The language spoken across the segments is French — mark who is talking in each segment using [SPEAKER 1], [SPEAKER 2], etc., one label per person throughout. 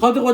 [SPEAKER 1] J'espère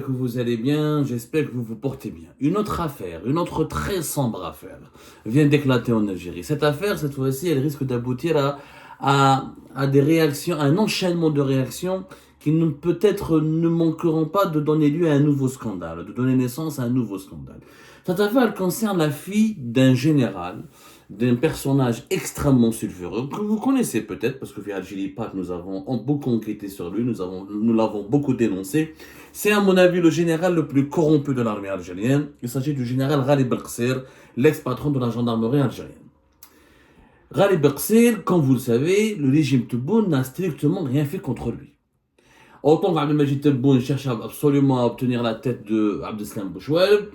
[SPEAKER 1] que vous allez bien, j'espère que vous vous portez bien. Une autre affaire, une autre très sombre affaire vient d'éclater en Algérie. Cette affaire, cette fois-ci, elle risque d'aboutir à des réactions, à un enchaînement de réactions qui peut-être ne manqueront pas de donner lieu à un nouveau scandale, de donner naissance à un nouveau scandale. Cette affaire, elle concerne la fille d'un général, d'un personnage extrêmement sulfureux, que vous connaissez peut-être, parce que via Algérie Pack, nous avons beaucoup enquêté sur lui, nous l'avons beaucoup dénoncé. C'est à mon avis le général le plus corrompu de l'armée algérienne. Il s'agit du général Ghali Belqsir, l'ex-patron de la gendarmerie algérienne. Ghali Belqsir, comme vous le savez, le régime Tebboune n'a strictement rien fait contre lui. Autant qu'Abdelmajid Tebboune cherche absolument à obtenir la tête de Abdeslam Bouchoueb,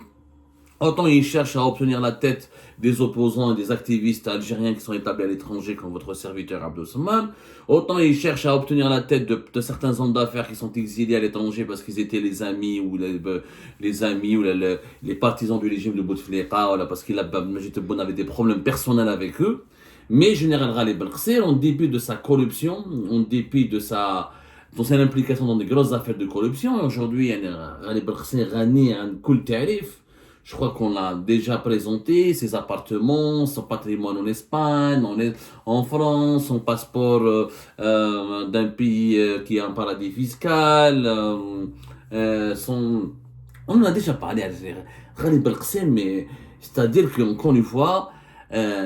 [SPEAKER 1] autant il cherche à obtenir la tête des opposants et des activistes algériens qui sont établis à l'étranger comme votre serviteur Abdosman, autant il cherche à obtenir la tête de certains hommes d'affaires qui sont exilés à l'étranger parce qu'ils étaient les amis ou les partisans du régime de Bouteflika, parce qu'il avait des problèmes personnels avec eux. Mais Général Ghali Belqsir, en dépit de sa corruption, en dépit de son implication dans des grosses affaires de corruption, aujourd'hui, Ghali Belqsir ranie un cool tarif. Je crois qu'on l'a déjà présenté, ses appartements, son patrimoine en Espagne, en France, son passeport d'un pays qui est un paradis fiscal, on en a déjà parlé à Ghali Belqsir, mais c'est-à-dire qu'encore une fois,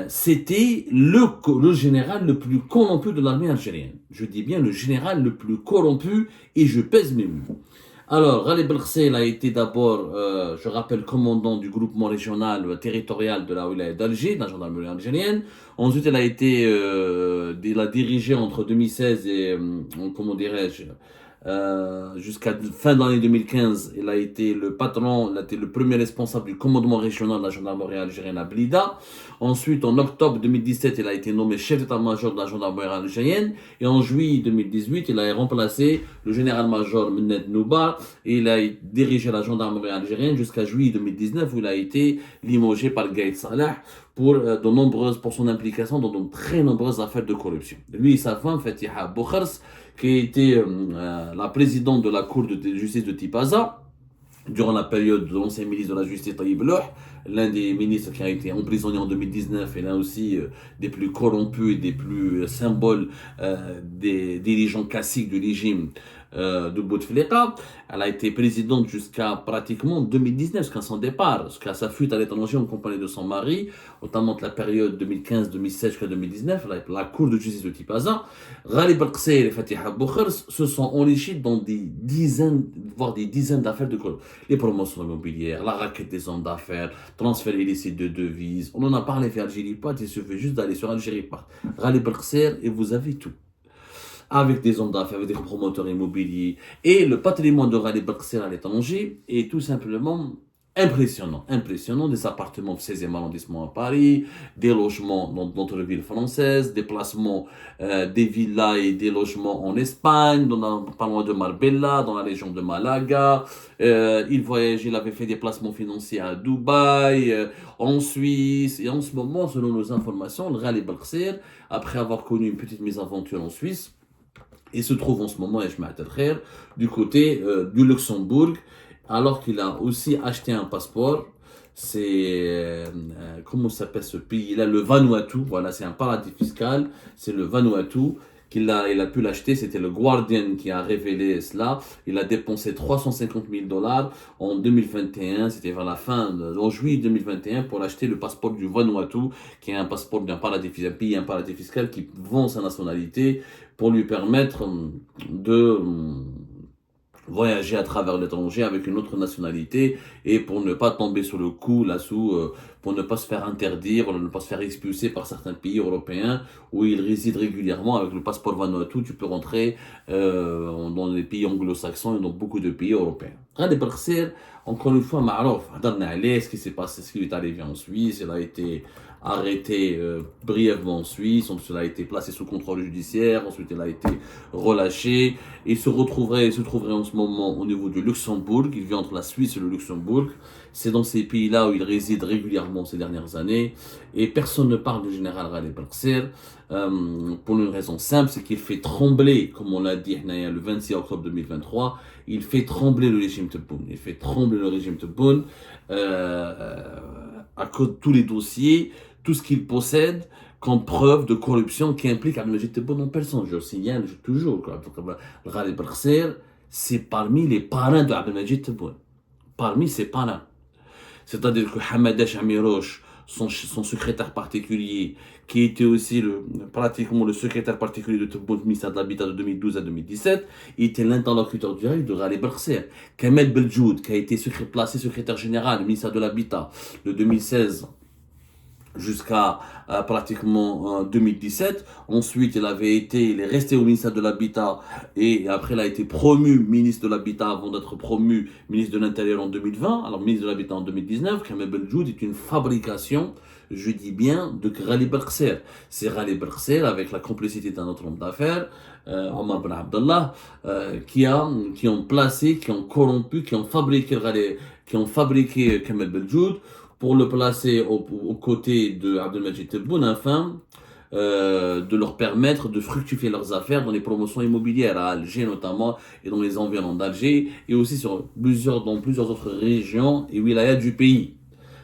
[SPEAKER 1] c'était le général le plus corrompu de l'armée algérienne. Je dis bien le général le plus corrompu et je pèse mes mots. Alors, Ghali Belqsir a été d'abord, je rappelle, commandant du groupement régional territorial de la wilaya d'Alger, de la gendarmerie algérienne. Ensuite, il a dirigé entre 2016 et, comment dirais-je, jusqu'à fin de l'année 2015, il a été le patron, il a été le premier responsable du commandement régional de la gendarmerie algérienne à Blida. Ensuite, en octobre 2017, il a été nommé chef d'état-major de la gendarmerie algérienne. Et en juillet 2018, il a remplacé le général-major Mened Noubar et il a dirigé la gendarmerie algérienne jusqu'à juillet 2019 où il a été limogé par Gaïd Salah pour son implication dans de très nombreuses affaires de corruption. Lui et sa femme, Fatiha Boukhars, qui était la présidente de la cour de justice de Tipaza, durant la période de l'ancien ministre de la Justice Taïb Loh, l'un des ministres qui a été emprisonné en 2019 et l'un aussi des plus corrompus et des plus symboles des dirigeants classiques du régime de Bouteflika. Elle a été présidente jusqu'à pratiquement 2019, jusqu'à son départ, jusqu'à sa fuite à l'étranger en compagnie de son mari, notamment de la période 2015-2016 jusqu'à 2019, la cour de justice de Tipaza. Ghali Belqsir et Fatiha Boukhars se sont enrichis dans des dizaines, voire des dizaines d'affaires de corruption. Les promotions immobilières, la raquette des hommes d'affaires, transfert illicite de devises. On en a parlé sur Algérie Part, il suffit juste d'aller sur Algérie Part. Ghali Belqsir et vous avez tout. Avec des hommes d'affaires, avec des promoteurs immobiliers. Et le patrimoine de Ghali Belqsir à l'étranger est tout simplement impressionnant. Impressionnant, des appartements au 16e arrondissement à Paris, des logements dans d'autres villes françaises, des placements, des villas et des logements en Espagne, pas loin de Marbella, dans la région de Malaga. Il avait fait des placements financiers à Dubaï, en Suisse. Et en ce moment, selon nos informations, Ghali Belqsir, après avoir connu une petite mésaventure en Suisse, il se trouve en ce moment, du côté du Luxembourg, alors qu'il a aussi acheté un passeport. C'est, comment s'appelle ce pays? Il a le Vanuatu, voilà, c'est un paradis fiscal, c'est le Vanuatu. Il a pu l'acheter, c'était le Guardian qui a révélé cela. Il a dépensé 350 000 $ en 2021, c'était vers la fin, en juillet 2021, pour acheter le passeport du Vanuatu, qui est un passeport d'un paradis fiscal, un paradis fiscal qui vend sa nationalité pour lui permettre de voyager à travers l'étranger avec une autre nationalité et pour ne pas tomber sous le coup pour ne pas se faire interdire, pour ne pas se faire expulser par certains pays européens où il réside régulièrement. Avec le passeport Vanuatu, tu peux rentrer dans les pays anglo-saxons et dans beaucoup de pays européens. Ghali Belqsir, encore une fois, Ma'rouf, ce qui s'est passé, ce qui lui est arrivé en Suisse, il a été arrêté brièvement en Suisse, ensuite il a été placé sous contrôle judiciaire, ensuite il a été relâché, il se trouverait en ce moment au niveau du Luxembourg, il vit entre la Suisse et le Luxembourg, C'est dans ces pays-là où il réside régulièrement ces dernières années. Et personne ne parle du général Ghalib Balqsir pour une raison simple, c'est qu'il fait trembler, comme on l'a dit le 26 octobre 2023, il fait trembler le régime Tebboune. Il fait trembler le régime Tebboune à cause de tous les dossiers, tout ce qu'il possède comme preuve de corruption qui implique Abdelmajid Tebboune en personne. Je signale toujours, Ghalib Balqsir, c'est parmi les parrains de Abdelmajid Tebboune. Parmi ses parrains. C'est-à-dire que Hamadesh Amiroche, son secrétaire particulier, qui était aussi pratiquement le secrétaire particulier de Tebboune, ministère de l'Habitat de 2012 à 2017, il était l'interlocuteur direct de Ghalib Balqsir. Kamel Beljoud, qui a été placé secrétaire général du ministère de l'Habitat de 2016 jusqu'à pratiquement 2017. Ensuite, il est resté au ministère de l'Habitat et après, il a été promu ministre de l'Habitat avant d'être promu ministre de l'Intérieur en 2020. Alors, ministre de l'Habitat en 2019. Kamel Beljoud est une fabrication, je dis bien, de Ghalib Balqsir. C'est Ghalib Balqsir avec la complicité d'un autre homme d'affaires, Omar Ben Abdallah, qui ont placé, qui ont corrompu, qui ont fabriqué Kamel Beljoud pour le placer aux côtés de Abdelmajid Tebboune afin de leur permettre de fructifier leurs affaires dans les promotions immobilières à Alger notamment et dans les environs d'Alger et aussi dans plusieurs autres régions et wilayas du pays.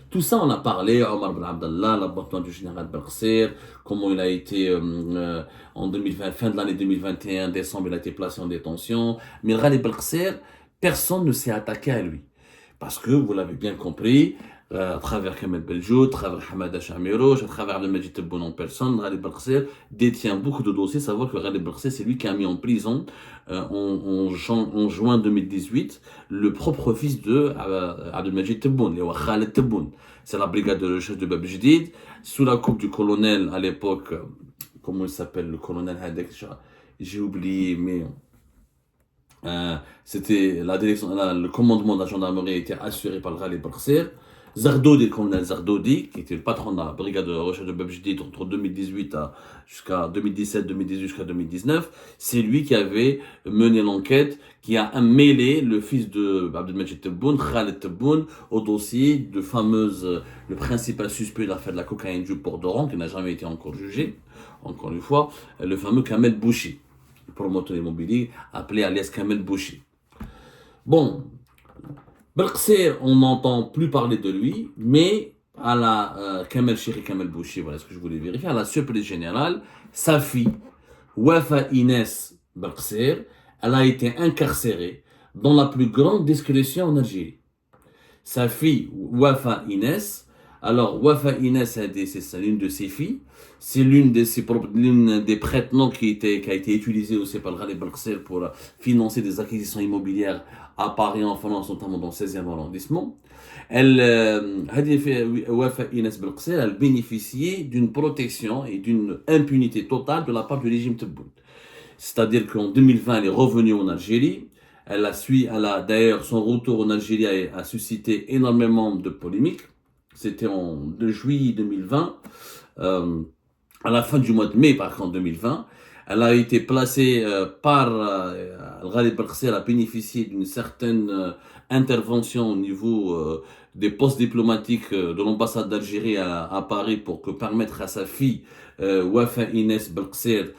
[SPEAKER 1] Tout ça, on a parlé, Omar Ben Abdallah, l'abattement du général Balqsir, comment il a été, en 2020, fin de l'année 2021, décembre, il a été placé en détention. Mais Ghalib Balqsir, personne ne s'est attaqué à lui. Parce que, vous l'avez bien compris, à travers Kamel Beljoud, à travers Hamadesh Amiroche, à travers Abdelmajid Tebboune en personne, Ghalib Balqsir détient beaucoup de dossiers. Savoir que Ghalib Balqsir, c'est lui qui a mis en prison en juin 2018 le propre fils de Abdelmajid Tebboune, Khaled Tebboune. C'est la brigade de recherche de Bab Jdid, sous la coupe du colonel à l'époque, comment il s'appelle, le colonel Hadek, j'ai oublié, mais c'était la direction, le commandement de la gendarmerie était assuré par Ghalib Balqsir. Zardoudi, le colonel Zardoudi, qui était le patron de la brigade de recherche de Bab Jdid entre 2018 jusqu'à 2017, 2018 jusqu'à 2019, c'est lui qui avait mené l'enquête, qui a mêlé le fils de Abdelmajid Tebboune, Khaled Tebboune, au dossier de le principal suspect de l'affaire de la cocaïne du port d'Oran, qui n'a jamais été encore jugé, encore une fois, le fameux Kamel Bouchi, le promoteur immobilier appelé alias Kamel Bouchi. Bon, Balqsir, on n'entend plus parler de lui, mais à la Kamel Bouchi, voilà ce que je voulais vérifier, à la surprise générale, sa fille, Wafa Inès Balqsir, elle a été incarcérée dans la plus grande discrétion en Algérie. Sa fille, Wafa Inès, alors Wafa Inès, c'est l'une de ses filles, c'est l'une des prête-noms qui a été utilisée aussi par Ghalib Balqsir pour financer des acquisitions immobilières à Paris en France, notamment dans le 16e arrondissement. Wafa Inès Balqsir, elle bénéficiait d'une protection et d'une impunité totale de la part du régime Tebboune. C'est-à-dire qu'en 2020, elle est revenue en Algérie. D'ailleurs, son retour en Algérie a suscité énormément de polémiques. C'était en juillet 2020. À la fin du mois de mai, par contre, 2020, elle a été placée par Ghalib Balqsir a bénéficié d'une certaine intervention au niveau des postes diplomatiques de l'ambassade d'Algérie à Paris pour permettre à sa fille Wafa Inès Balqsir,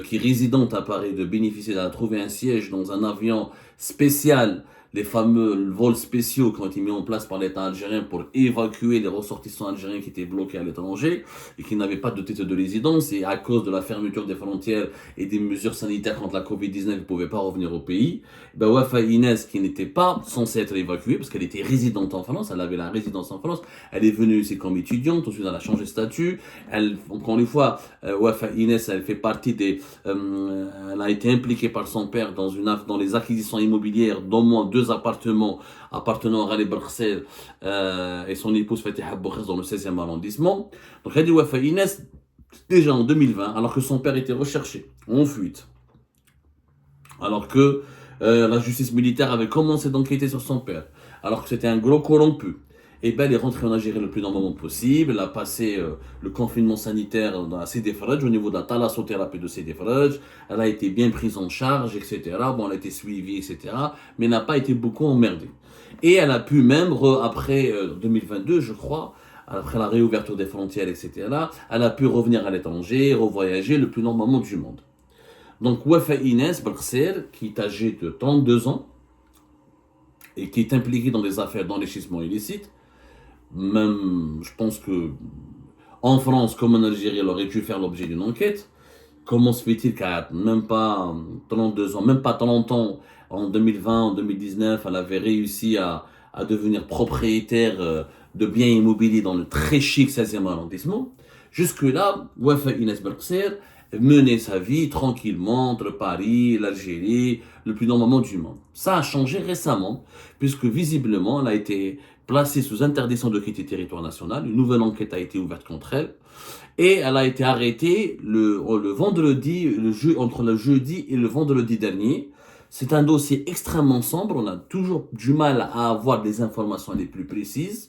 [SPEAKER 1] qui est résidente à Paris, de bénéficier, de trouver un siège dans un avion spécial, les fameux vols spéciaux qui ont été mis en place par l'État algérien pour évacuer les ressortissants algériens qui étaient bloqués à l'étranger et qui n'avaient pas de titre de résidence, et à cause de la fermeture des frontières et des mesures sanitaires contre la Covid-19, ils ne pouvaient pas revenir au pays. Wafa Inès, qui n'était pas censée être évacuée parce qu'elle était résidente en France, elle avait la résidence en France, elle est venue ici comme étudiante, ensuite elle a changé de statut. Encore une fois, Wafa Inès, elle fait partie elle a été impliquée par son père dans les acquisitions immobilières d'au moins 2 appartements appartenant à Ghalib Balqsir et son épouse Fatiha Boukhaz dans le 16e arrondissement. Donc elle dit Wafa Inès, déjà en 2020, alors que son père était recherché, en fuite, alors que la justice militaire avait commencé d'enquêter sur son père, alors que c'était un gros corrompu, et elle est rentrée en Algérie le plus normalement possible. Elle a passé le confinement sanitaire dans la Sidi Ferrej, au niveau de la thalassothérapie de Sidi Ferrej. Elle a été bien prise en charge, etc. Bon, elle a été suivie, etc. Mais n'a pas été beaucoup emmerdée. Et elle a pu même, après 2022, je crois, après la réouverture des frontières, etc., elle a pu revenir à l'étranger, revoyager le plus normalement du monde. Donc, Wafa Inès Belkser, qui est âgée de 32 ans et qui est impliquée dans des affaires d'enrichissement illicite, même, je pense que en France comme en Algérie, elle aurait dû faire l'objet d'une enquête. Comment se fait-il qu'à même pas 32 ans, même pas 30 ans, en 2020, en 2019, elle avait réussi à devenir propriétaire de biens immobiliers dans le très chic 16e arrondissement. Jusque-là, Wafa Inès Belkser menait sa vie tranquillement entre Paris, l'Algérie, le plus normalement du monde. Ça a changé récemment, puisque visiblement, elle a été placée sous interdiction de quitter le territoire national. Une nouvelle enquête a été ouverte contre elle. Et elle a été arrêtée le vendredi, entre le jeudi et le vendredi dernier. C'est un dossier extrêmement sombre. On a toujours du mal à avoir des informations les plus précises.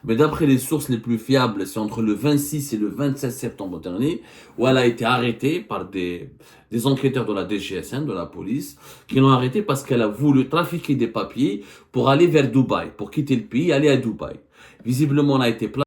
[SPEAKER 1] Mais d'après les sources les plus fiables, c'est entre le 26 et le 27 septembre dernier où elle a été arrêtée par des enquêteurs de la DGSN, de la police, qui l'ont arrêtée parce qu'elle a voulu trafiquer des papiers pour aller vers Dubaï, pour quitter le pays, aller à Dubaï. Visiblement, elle a été